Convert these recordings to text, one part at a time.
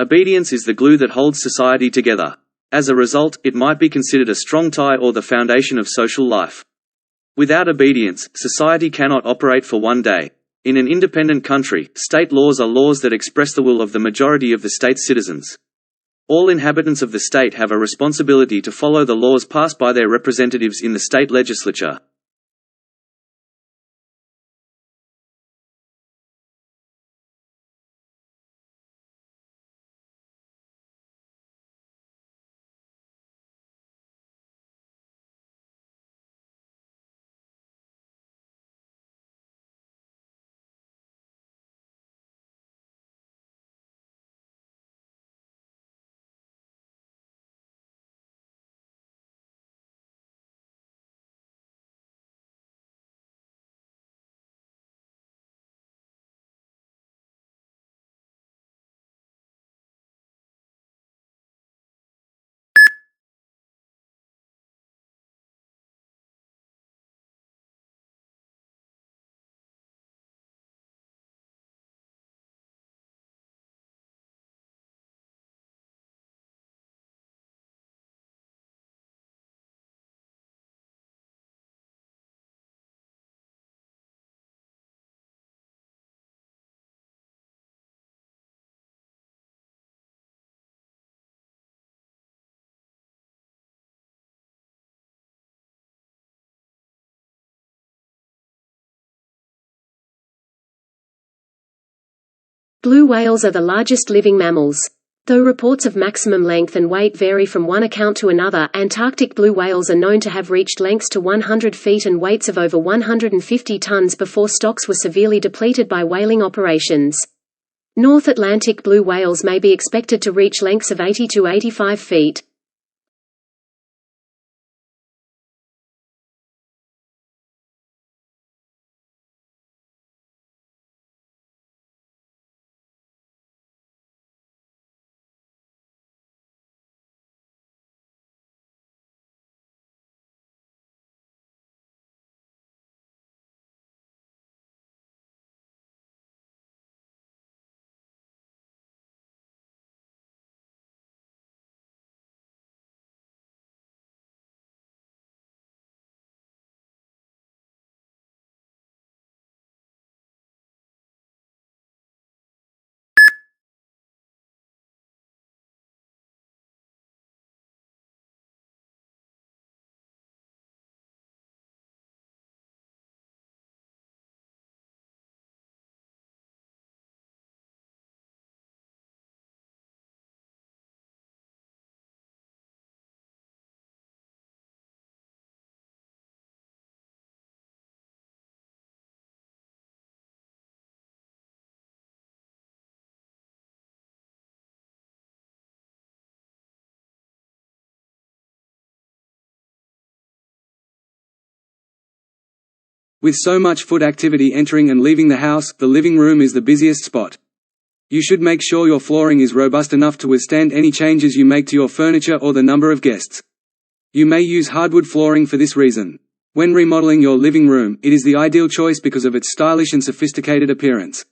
Obedience is the glue that holds society together. As a result, it might be considered a strong tie or the foundation of social life. Without obedience, society cannot operate for one day. In an independent country, state laws are laws that express the will of the majority of the state's citizens. All inhabitants of the state have a responsibility to follow the laws passed by their representatives in the state legislature. Blue whales are the largest living mammals. Though reports of maximum length and weight vary from one account to another, Antarctic blue whales are known to have reached lengths to 100 feet and weights of over 150 tons before stocks were severely depleted by whaling operations. North Atlantic blue whales may be expected to reach lengths of 80 to 85 feet. With so much foot activity entering and leaving the house, the living room is the busiest spot. You should make sure your flooring is robust enough to withstand any changes you make to your furniture or the number of guests. You may use hardwood flooring for this reason. When remodeling your living room, it is the ideal choice because of its stylish and sophisticated appearance.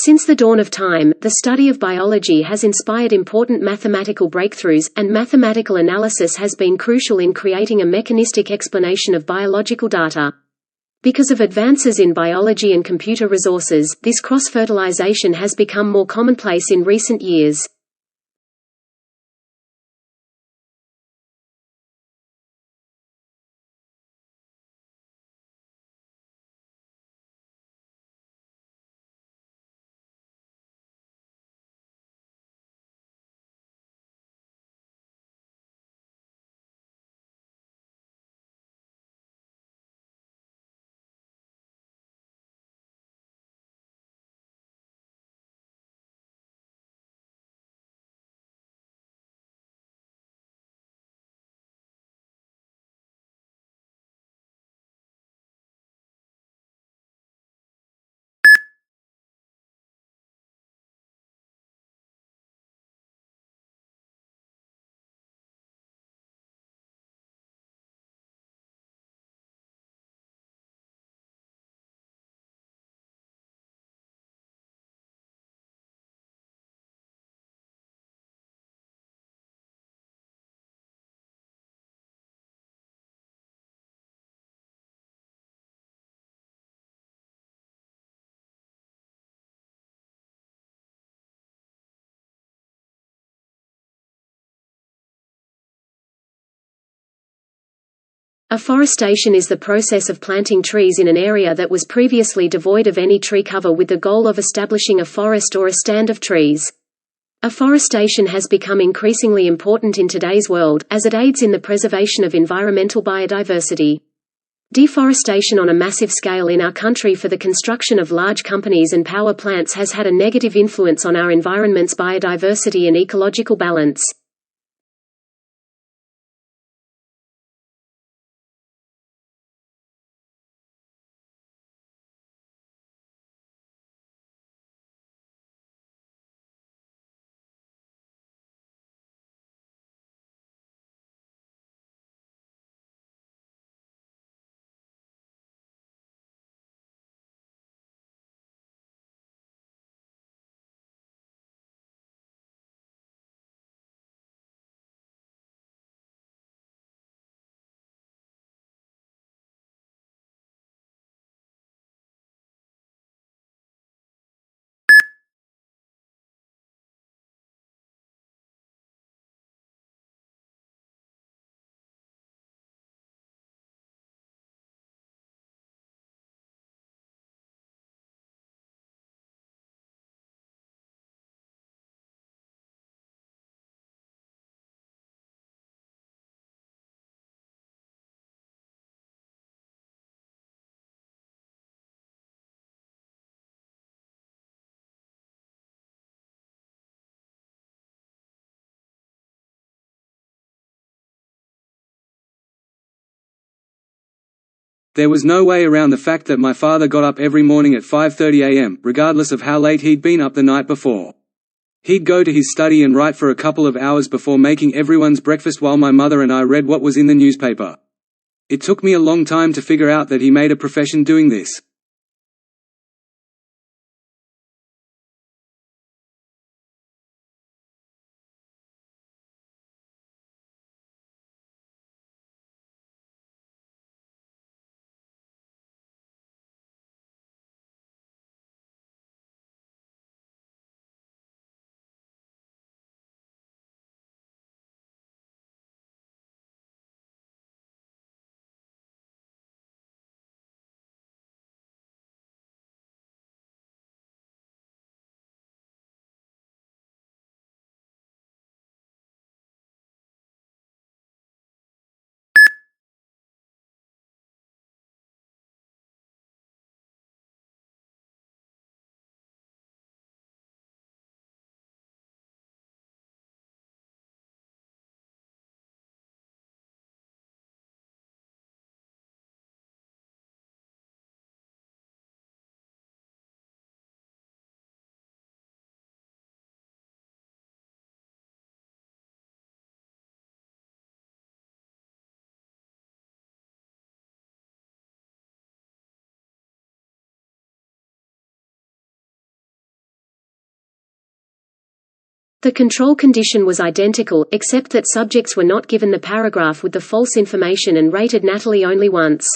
Since the dawn of time, the study of biology has inspired important mathematical breakthroughs, and mathematical analysis has been crucial in creating a mechanistic explanation of biological data. Because of advances in biology and computer resources, this cross-fertilization has become more commonplace in recent years. Afforestation is the process of planting trees in an area that was previously devoid of any tree cover with the goal of establishing a forest or a stand of trees. Afforestation has become increasingly important in today's world, as it aids in the preservation of environmental biodiversity. Deforestation on a massive scale in our country for the construction of large companies and power plants has had a negative influence on our environment's biodiversity and ecological balance. There was no way around the fact that my father got up every morning at 5:30 a.m., regardless of how late he'd been up the night before. He'd go to his study and write for a couple of hours before making everyone's breakfast while my mother and I read what was in the newspaper. It took me a long time to figure out that he made a profession doing this. The control condition was identical, except that subjects were not given the paragraph with the false information and rated Natalie only once.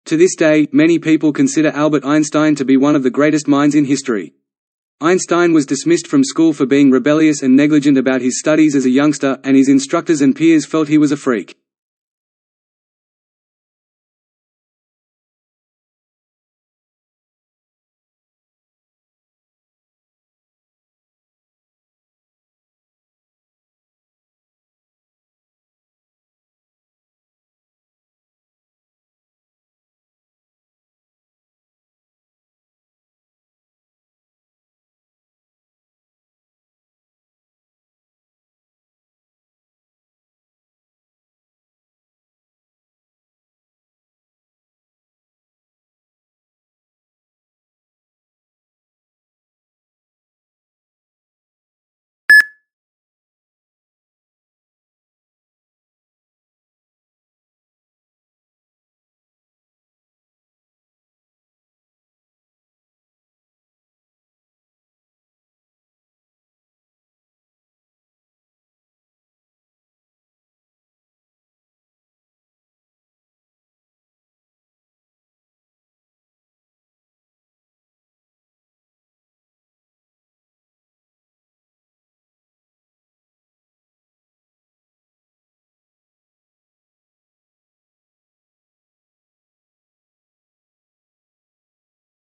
To this day, many people consider Albert Einstein to be one of the greatest minds in history. Einstein was dismissed from school for being rebellious and negligent about his studies as a youngster, and his instructors and peers felt he was a freak.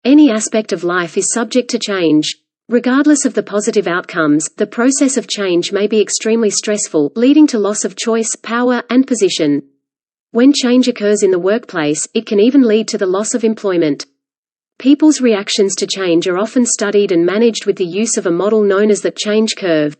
Any aspect of life is subject to change. Regardless of the positive outcomes, the process of change may be extremely stressful, leading to loss of choice, power, and position. When change occurs in the workplace, it can even lead to the loss of employment. People's reactions to change are often studied and managed with the use of a model known as the change curve.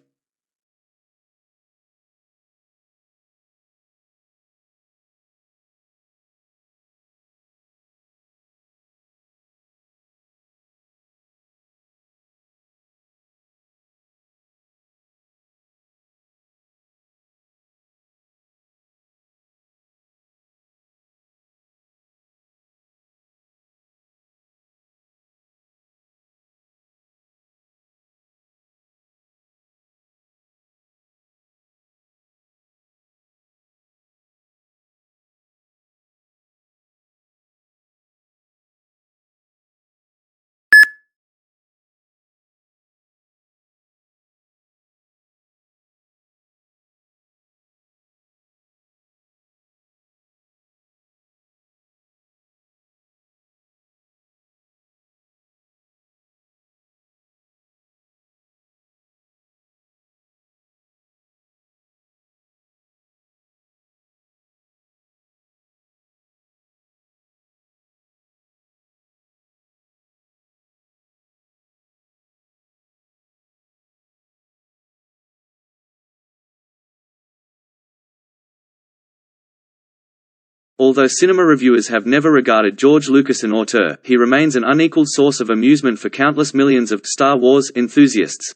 Although cinema reviewers have never regarded George Lucas an auteur, he remains an unequaled source of amusement for countless millions of Star Wars enthusiasts.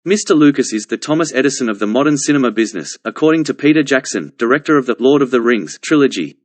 Mr. Lucas is the Thomas Edison of the modern cinema business, according to Peter Jackson, director of the Lord of the Rings trilogy.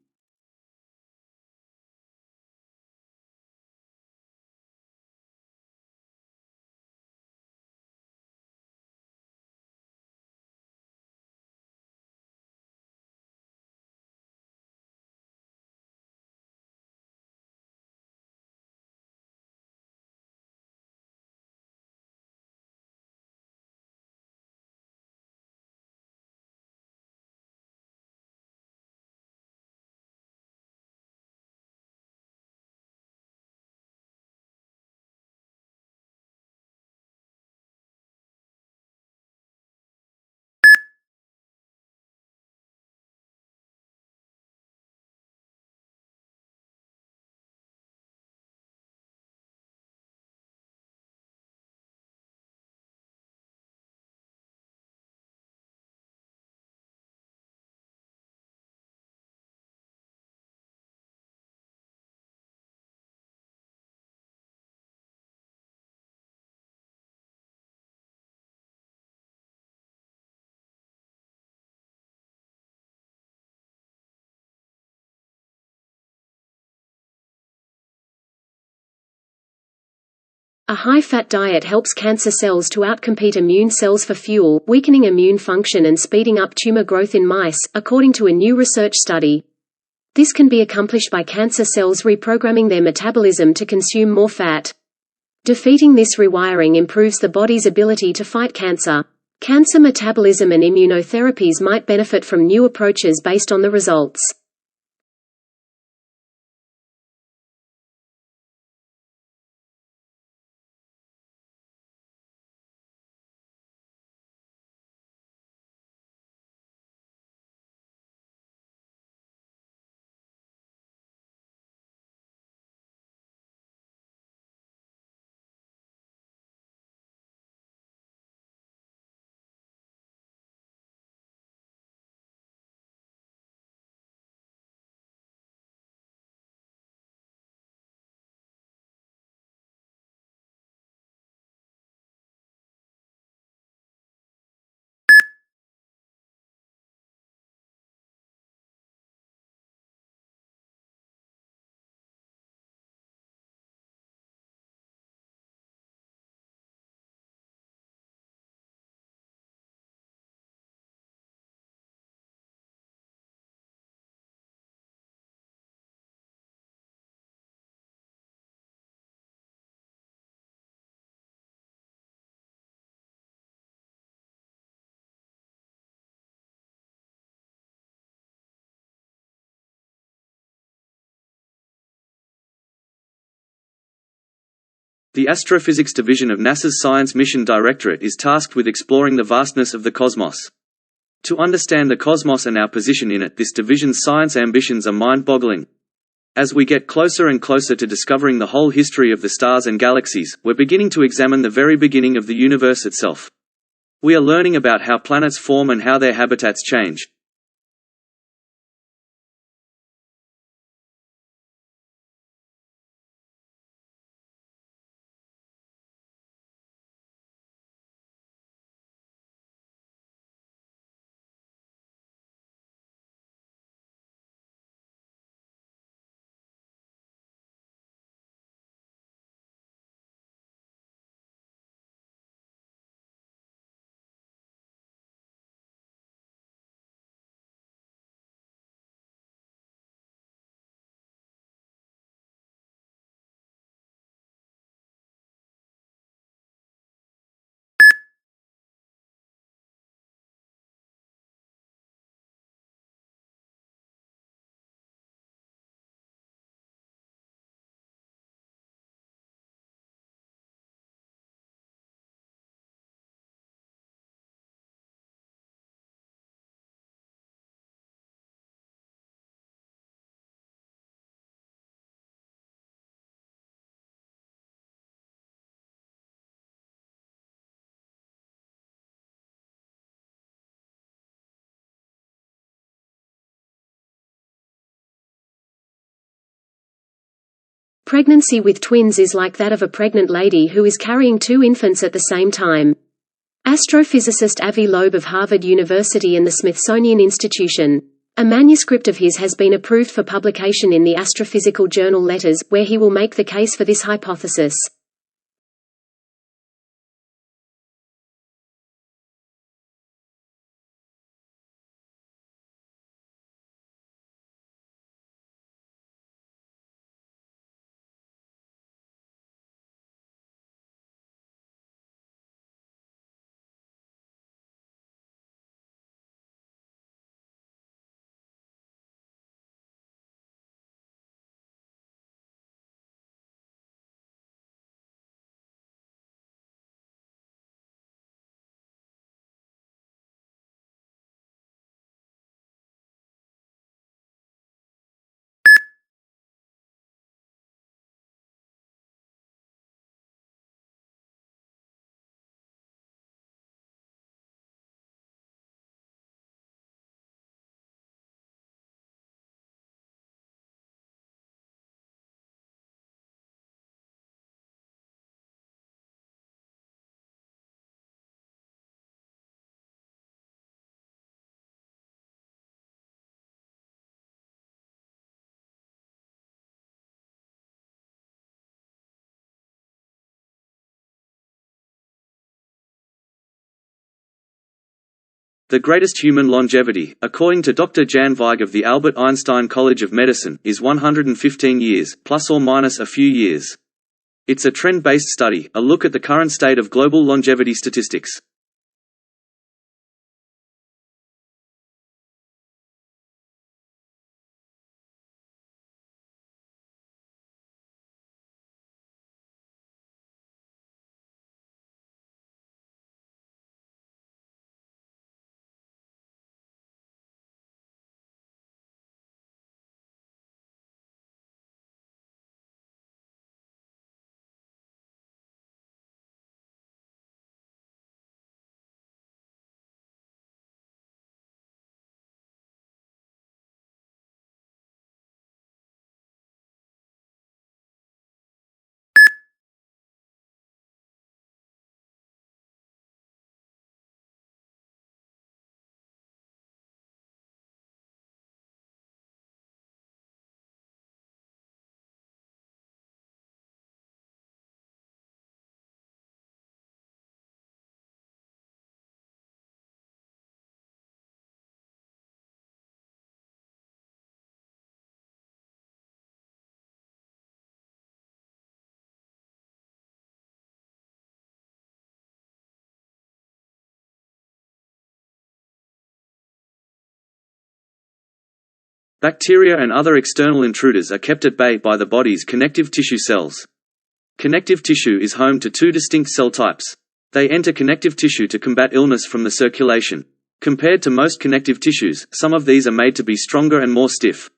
A high-fat diet helps cancer cells to outcompete immune cells for fuel, weakening immune function and speeding up tumor growth in mice, according to a new research study. This can be accomplished by cancer cells reprogramming their metabolism to consume more fat. Defeating this rewiring improves the body's ability to fight cancer. Cancer metabolism and immunotherapies might benefit from new approaches based on the results. The Astrophysics Division of NASA's Science Mission Directorate is tasked with exploring the vastness of the cosmos. To understand the cosmos and our position in it, this division's science ambitions are mind-boggling. As we get closer and closer to discovering the whole history of the stars and galaxies, we're beginning to examine the very beginning of the universe itself. We are learning about how planets form and how their habitats change. Pregnancy with twins is like that of a pregnant lady who is carrying two infants at the same time. Astrophysicist Avi Loeb of Harvard University and the Smithsonian Institution. A manuscript of his has been approved for publication in the Astrophysical Journal Letters, where he will make the case for this hypothesis. The greatest human longevity, according to Dr. Jan Weig of the Albert Einstein College of Medicine, is 115 years, plus or minus a few years. It's a trend-based study, a look at the current state of global longevity statistics. Bacteria and other external intruders are kept at bay by the body's connective tissue cells. Connective tissue is home to two distinct cell types. They enter connective tissue to combat illness from the circulation. Compared to most connective tissues, some of these are made to be stronger and more stiff.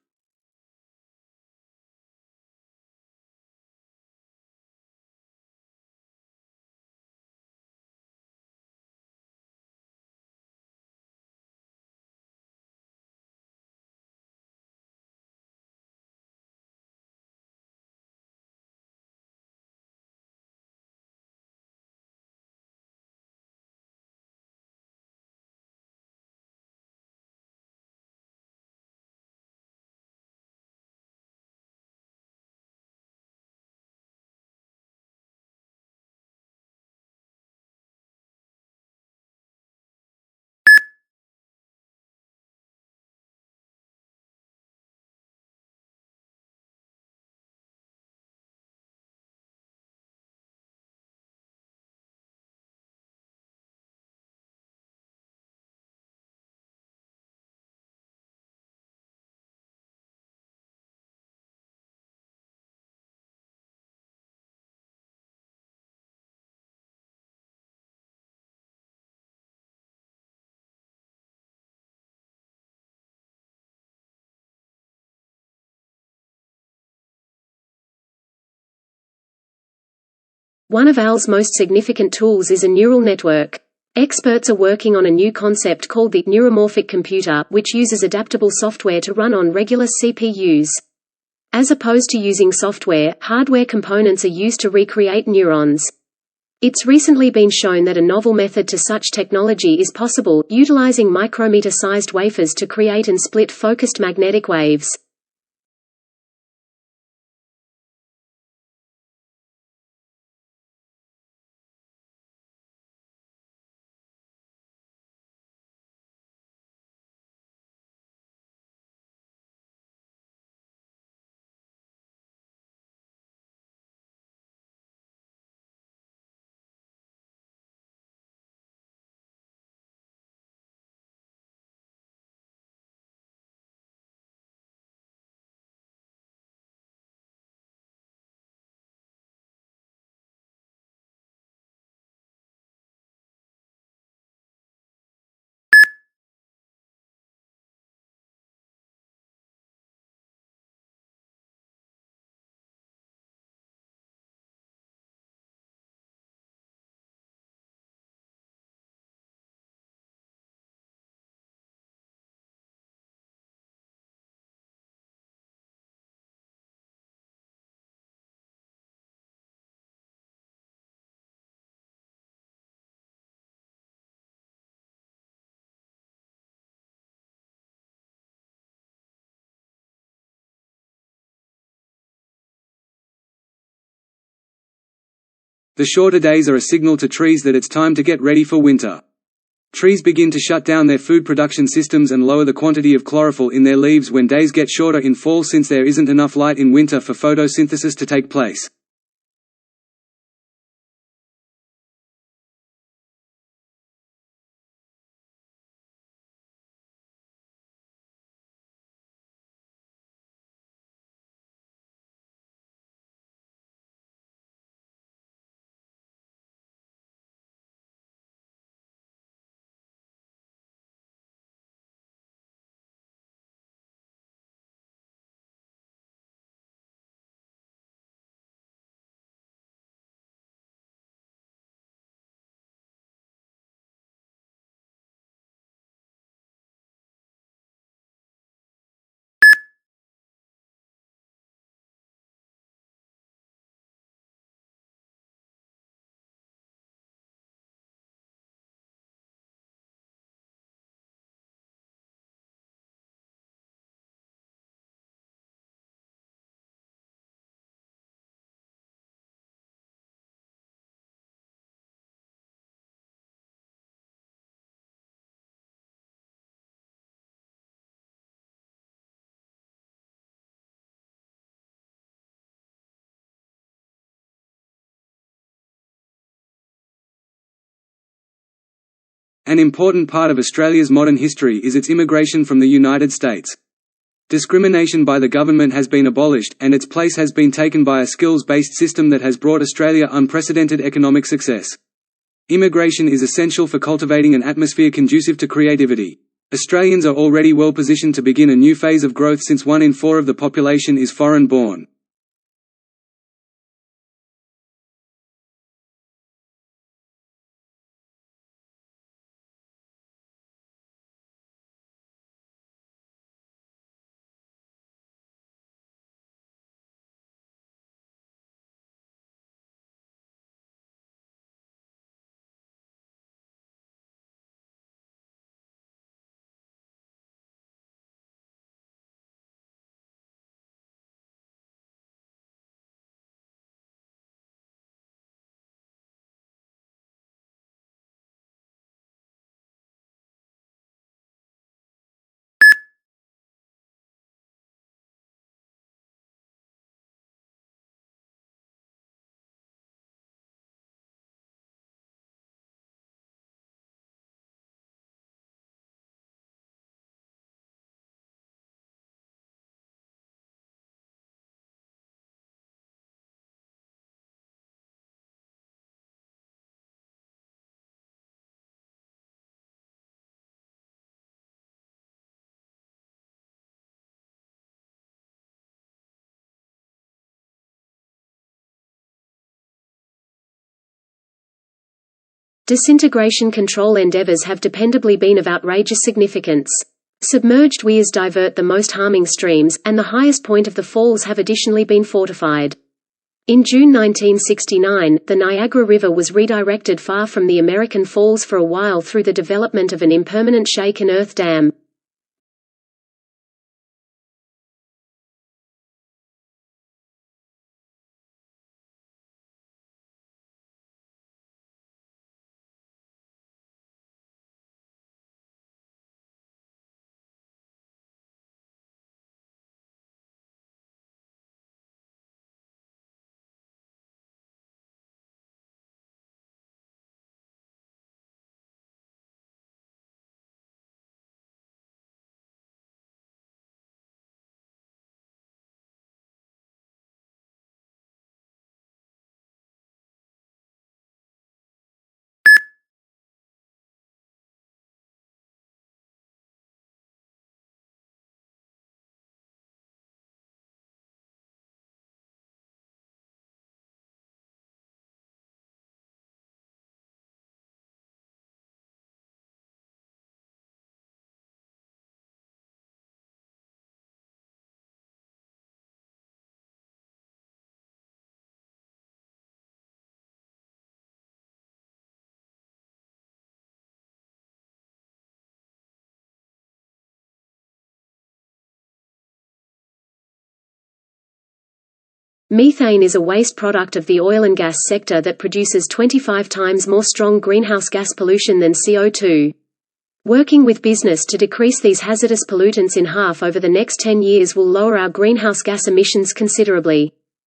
One of AL's most significant tools is a neural network. Experts are working on a new concept called the neuromorphic computer, which uses adaptable software to run on regular CPUs. As opposed to using software, hardware components are used to recreate neurons. It's recently been shown that a novel method to such technology is possible, utilizing micrometer-sized wafers to create and split focused magnetic waves. The shorter days are a signal to trees that it's time to get ready for winter. Trees begin to shut down their food production systems and lower the quantity of chlorophyll in their leaves when days get shorter in fall since there isn't enough light in winter for photosynthesis to take place. An important part of Australia's modern history is its immigration from the United States. Discrimination by the government has been abolished, and its place has been taken by a skills-based system that has brought Australia unprecedented economic success. Immigration is essential for cultivating an atmosphere conducive to creativity. Australians are already well positioned to begin a new phase of growth since 1 in 4 of the population is foreign-born. Disintegration control endeavors have dependably been of outrageous significance. Submerged weirs divert the most harming streams, and the highest point of the falls have additionally been fortified. In June 1969, the Niagara River was redirected far from the American Falls for a while through the development of an impermanent shake-and-earth dam. Methane is a waste product of the oil and gas sector that produces 25 times more strong greenhouse gas pollution than CO2. Working with business to decrease these hazardous pollutants in half over the next 10 years will lower our greenhouse gas emissions considerably.